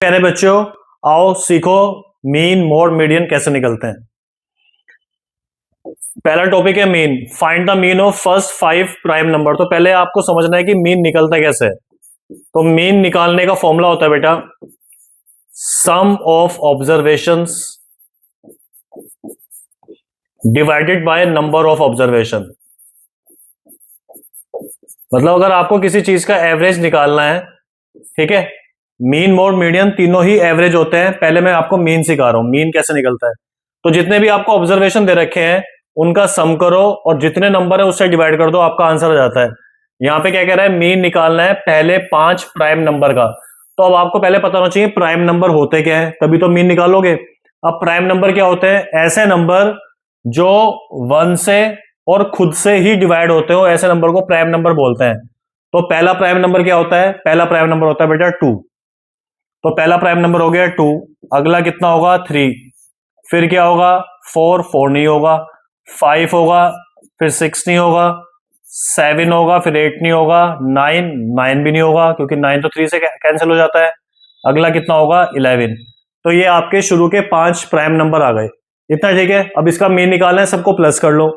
प्यारे बच्चों, आओ सीखो मीन मोड मीडियन कैसे निकलते हैं। पहला टॉपिक है mean. Find the mean of first 5 prime number. तो पहले आपको समझना है कि मीन निकलता कैसे है। तो मीन निकालने का फॉर्मूला होता है बेटा sum of observations divided by number of observation. मतलब अगर आपको किसी चीज का एवरेज निकालना है, ठीक है, मीन मोड मीडियन तीनों ही एवरेज होते हैं। पहले मैं आपको मीन सिखा रहा हूं, मीन कैसे निकलता है। तो जितने भी आपको ऑब्जर्वेशन दे रखे हैं उनका सम करो और जितने नंबर है उससे डिवाइड कर दो, आपका आंसर आ जाता है। यहां पे क्या कह रहा है, मीन निकालना है पहले 5 प्राइम नंबर का। तो अब आपको पहले पता होना चाहिए प्राइम नंबर होते क्या है, तभी तो मीन निकालोगे। अब प्राइम नंबर क्या होते हैं, ऐसे नंबर जो 1 से और खुद से ही डिवाइड होते हो, ऐसे नंबर को प्राइम नंबर बोलते हैं। तो पहला प्राइम नंबर क्या होता है, पहला प्राइम नंबर होता है बेटा 2। तो पहला प्राइम नंबर हो गया 2। अगला कितना होगा 3। फिर क्या होगा 4, 4 नहीं होगा। 5 होगा, फिर 6 नहीं होगा। 7 होगा, फिर 8 नहीं होगा। 9, 9 भी नहीं होगा क्योंकि 9 तो 3 से कैंसिल हो जाता है। अगला कितना होगा 11। तो ये आपके शुरू के 5 प्राइम नंबर आ गए। इतना ठीक है। अब इसका मीन निकालना है, सबको प्लस कर लो।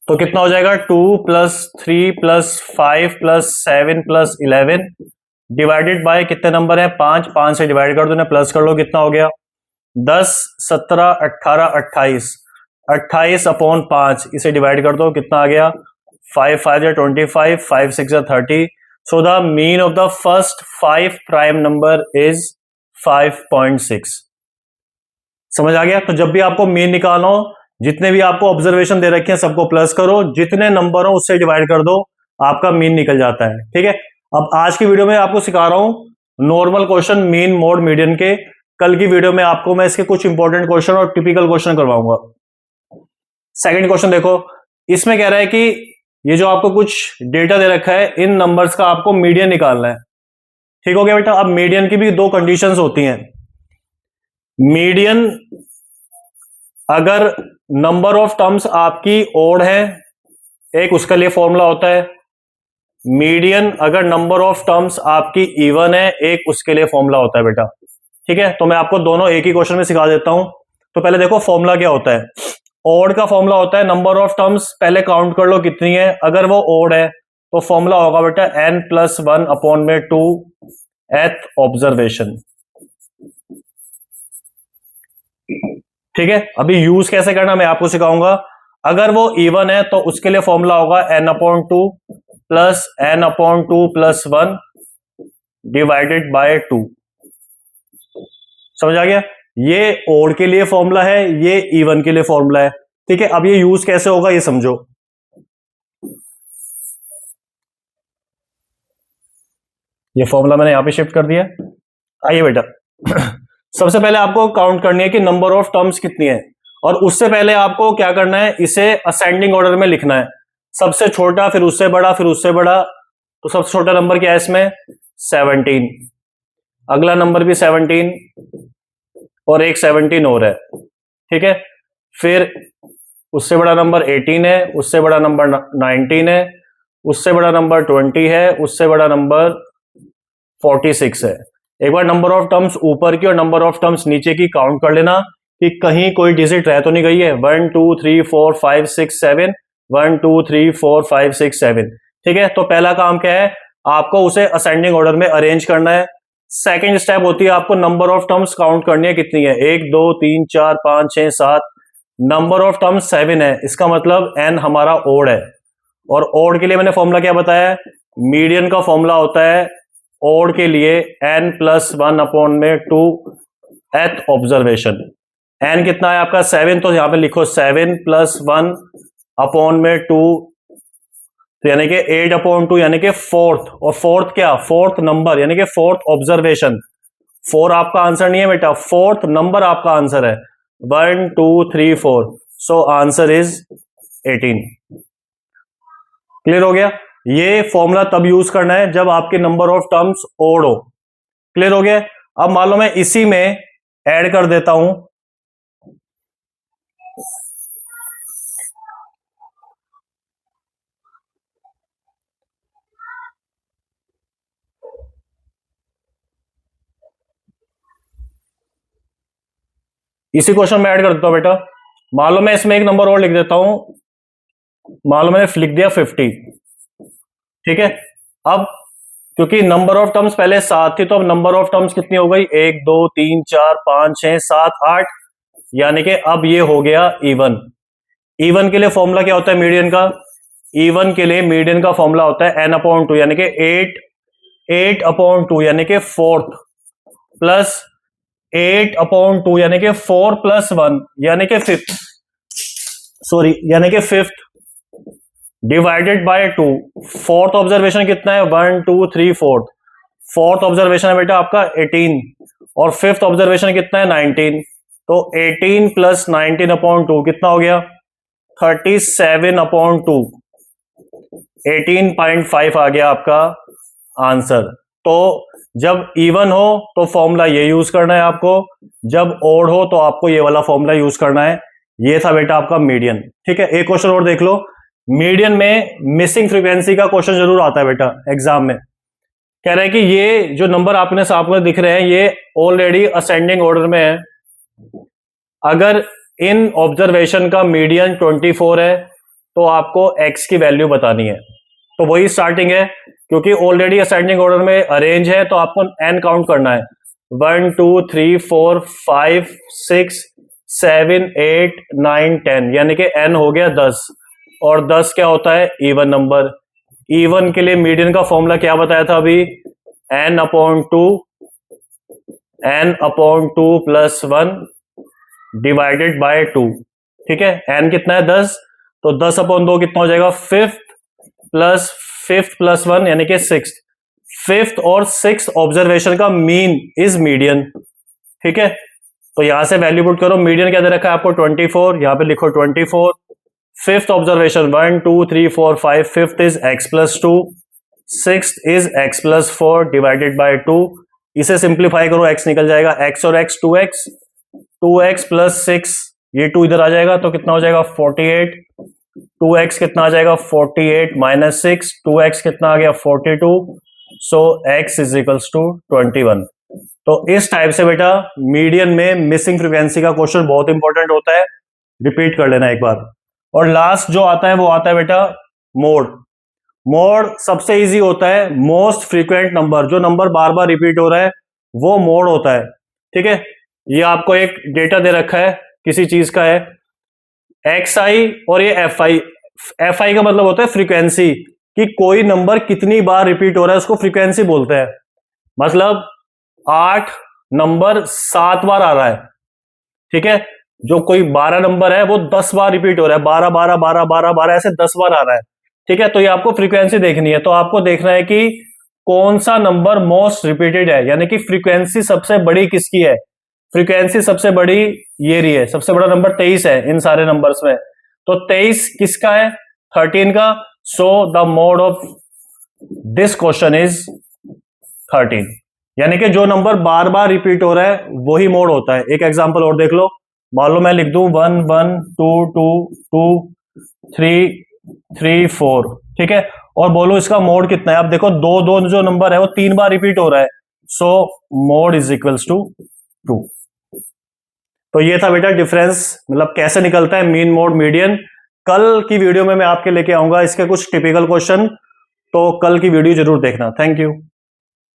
तो कितना हो जाएगा 2 + 3 + 5 + 7 + 11 डिवाइडेड बाय कितने नंबर है 5। 5 से डिवाइड कर दो, प्लस कर लो, कितना हो गया 10, 17, 18, 28। 28 अपॉन 5 इसे डिवाइड कर दो, कितना आ गया 5 5 या 25, 5 6 या 30। So the mean of the first 5 prime number is 5.6। समझ आ गया। तो जब भी आपको मीन निकालना हो, जितने भी आपको ऑब्जर्वेशन दे रखे हैं सबको प्लस करो, जितने नंबर हो उससे डिवाइड कर दो, आपका मीन निकल जाता है। ठीक है। अब आज की वीडियो में आपको सिखा रहा हूं normal question mean mode median के। कल की वीडियो में आपको मैं इसके कुछ इंपॉर्टेंट क्वेश्चन और टिपिकल क्वेश्चन करवाऊंगा। सेकंड क्वेश्चन देखो, इसमें कह रहा है कि ये जो आपको कुछ डेटा दे रखा है, इन नंबर्स का आपको मीडियन निकालना है। ठीक हो गया बेटा। अब मीडियन की भी 2 कंडीशंस होती हैं। मीडियन अगर नंबर ऑफ टर्म्स आपकी ओड है, एक उसके लिए फॉर्मूला होता है। मीडियन अगर नंबर ऑफ टर्म्स आपकी इवन है, एक उसके लिए फॉर्मूला होता है बेटा। ठीक है। तो मैं आपको दोनों एक ही क्वेश्चन में सिखा देता हूं। तो पहले देखो फॉर्मूला क्या होता है। ओड का फॉर्मूला होता है नंबर ऑफ टर्म्स पहले काउंट कर लो कितनी है। अगर वो ओड है तो फॉर्मूला होगा बेटा n+1/2 एथ ऑब्जर्वेशन। ठीक है। अभी यूज कैसे करना मैं आपको सिखाऊंगा। अगर वो इवन है तो उसके लिए फॉर्मूला होगा n/2 + n/2 + 1 डिवाइडेड बाय 2। समझ आ गया। ये ओड के लिए फॉर्मूला है, ये इवन के लिए फॉर्मूला है। ठीक है। अब ये यूज कैसे होगा ये समझो। ये फॉर्मूला मैंने यहां पे शिफ्ट कर दिया। आइए बेटा, सबसे पहले आपको काउंट करनी है कि नंबर ऑफ टर्म्स कितनी है, और उससे पहले आपको क्या करना है, इसे असेंडिंग ऑर्डर में लिखना है। सबसे छोटा, फिर उससे बड़ा, फिर उससे बड़ा। तो सबसे छोटा नंबर क्या है इसमें 17। अगला नंबर भी 17 और एक 17 और है। ठीक है। फिर उससे बड़ा नंबर 18 है, उससे बड़ा नंबर 19 है, उससे बड़ा नंबर 20 है, उससे बड़ा नंबर 46 है। एक बार नंबर ऑफ टर्म्स ऊपर की और नंबर ऑफ टर्म्स नीचे की काउंट कर लेना कि कहीं कोई डिजिट रह तो नहीं गई है। 1 2 3 4 5 6 7, 1 2 3 4 5 6 7। ठीक है। तो पहला काम क्या है, आपको उसे असेंडिंग ऑर्डर में अरेंज करना है। सेकेंड स्टेप होती है आपको नंबर ऑफ टर्म्स काउंट करनी है कितनी है, 1 2 3 4 5 6 7। नंबर ऑफ टर्म्स 7 है, इसका मतलब n हमारा ओड है। और ओड के लिए मैंने फॉर्मूला क्या बताया, मीडियन का फॉर्मूला होता है ओड के लिए n+1/2 एथ ऑब्जर्वेशन। n कितना है आपका 7, तो यहां पे लिखो 7 + 1/2, तो यानी कि 8/2 यानी कि फोर्थ। और फोर्थ क्या, फोर्थ नंबर यानी कि फोर्थ ऑब्जर्वेशन। 4 आपका आंसर नहीं है बेटा, फोर्थ नंबर आपका आंसर है। 1 2 3 4, सो आंसर इज 18। क्लियर हो गया। ये फॉर्मूला तब यूज करना है जब आपके नंबर ऑफ टर्म्स ओड हो। क्लियर हो गया। अब मान लो मैं इसी में ऐड कर देता हूं, इसी क्वेश्चन में ऐड कर देता हूं बेटा। मान लो मैं इसमें एक नंबर और लिख देता हूं, मान लो मैंने लिख दिया 50, ठीक है। अब क्योंकि नंबर ऑफ टर्म्स पहले 7 थी, तो अब नंबर ऑफ टर्म्स कितनी हो गई, 1 2 3 4 5 6 7 8, यानी कि अब ये हो गया इवन। इवन के लिए फॉर्मूला क्या होता है मीडियन का, इवन के लिए मीडियन का फॉर्मूला होता है n/2 यानी कि 8/2 यानी कि फोर्थ, प्लस 8/2 यानी कि 4 + 1 यानी कि फिफ्थ, सॉरी यानी कि fifth, divided by 2। Fourth observation कितना है, 1 2 3 4, फोर्थ ऑब्जर्वेशन है बेटा आपका 18, और फिफ्थ ऑब्जर्वेशन कितना है 19, तो 18 + 19/2 कितना हो गया, 37/2, 18.5 आ गया आपका आंसर। तो जब इवन हो तो फॉर्मूला ये यूज करना है आपको, जब ओड हो तो आपको ये वाला फॉर्मूला यूज करना है। ये था बेटा आपका मीडियन, ठीक है। एक क्वेश्चन और देख लो, मीडियन में मिसिंग फ्रीक्वेंसी का क्वेश्चन जरूर आता है बेटा एग्जाम में। कह रहे हैं कि ये जो नंबर आपने सामने दिख रहे हैं ये ऑलरेडी असेंडिंग ऑर्डर में है, अगर इन ऑब्जर्वेशन का मीडियन 24 है तो आपको x की वैल्यू बतानी है। तो वही स्टार्टिंग है, क्योंकि ऑलरेडी असेंडिंग ऑर्डर में अरेंज है तो आपको n काउंट करना है, 1 2 3 4 5 6 7 8 9 10, यानी कि n हो गया 10, और 10 क्या होता है, इवन नंबर। इवन के लिए मीडियन का फॉर्मूला क्या बताया था अभी, n/2 + 1 डिवाइडेड बाय 2, ठीक है। n कितना है 10, तो 10/2 कितना हो जाएगा, फिफ्थ प्लस 1 यानी कि सिक्स, फिफ्थ और सिक्स ऑब्जर्वेशन का मीन इज मीडियन, ठीक है। तो यहां से वैल्यू पुट करो, मीडियन क्या दे रखा है आपको 24, यहां पे लिखो 24, fifth observation 1 2 3 4 5, fifth is x + 2, sixth is x + 4 divided by 2। इसे सिंप्लीफाई करो, x निकल जाएगा, x और x 2x + 6, ये 2 इधर आ जाएगा तो कितना हो जाएगा 48, 2x कितना आ जाएगा 48 - 6, 2x कितना आ गया 42, सो x = 21। तो इस टाइप से बेटा मीडियन में मिसिंग फ्रीक्वेंसी का क्वेश्चन बहुत इंपॉर्टेंट होता है, रिपीट कर लेना एक बार। और लास्ट जो आता है वो आता है बेटा मोड। मोड सबसे इजी होता है, मोस्ट फ्रीक्वेंट नंबर, जो नंबर बार बार रिपीट हो रहा है वो मोड होता है, ठीक है। ये आपको एक डेटा दे रखा है किसी चीज का है xi और ये fi। fi का मतलब होता है फ्रीक्वेंसी, कि कोई नंबर कितनी बार रिपीट हो रहा है उसको फ्रीक्वेंसी बोलते हैं। मतलब 8 नंबर 7 बार आ रहा है, ठीक है। जो कोई 12 नंबर है वो 10 बार रिपीट हो रहा है, 12 12 12 12 12 ऐसे 10 बार आ रहा है, ठीक है। तो ये आपको फ्रीक्वेंसी देखनी है, तो आपको देखना है कि कौन सा नंबर मोस्ट रिपीटेड है, यानी कि फ्रीक्वेंसी सबसे बड़ी किसकी है। फ्रीक्वेंसी सबसे बड़ी ये रही है, सबसे बड़ा नंबर 23 है इन सारे नंबर्स में, तो 23 किसका है, 13 का। So the mode of this question is 13, यानी कि जो नंबर बार बार रिपीट हो रहा है वही मोड होता है। एक एग्जांपल और देख लो, मान लो मैं लिख दूं 1 1 2 2 2 3 3 4, ठीक है, और बोलो इसका मोड कितना है। आप देखो 2 2 जो नंबर है वो 3 बार रिपीट हो रहा है, सो मोड = 2। तो ये था बेटा डिफरेंस, मतलब कैसे निकलता है मीन मोड मीडियन। कल की वीडियो में मैं आपके लेके आऊंगा इसके कुछ टिपिकल क्वेश्चन, तो कल की वीडियो जरूर देखना। Thank you.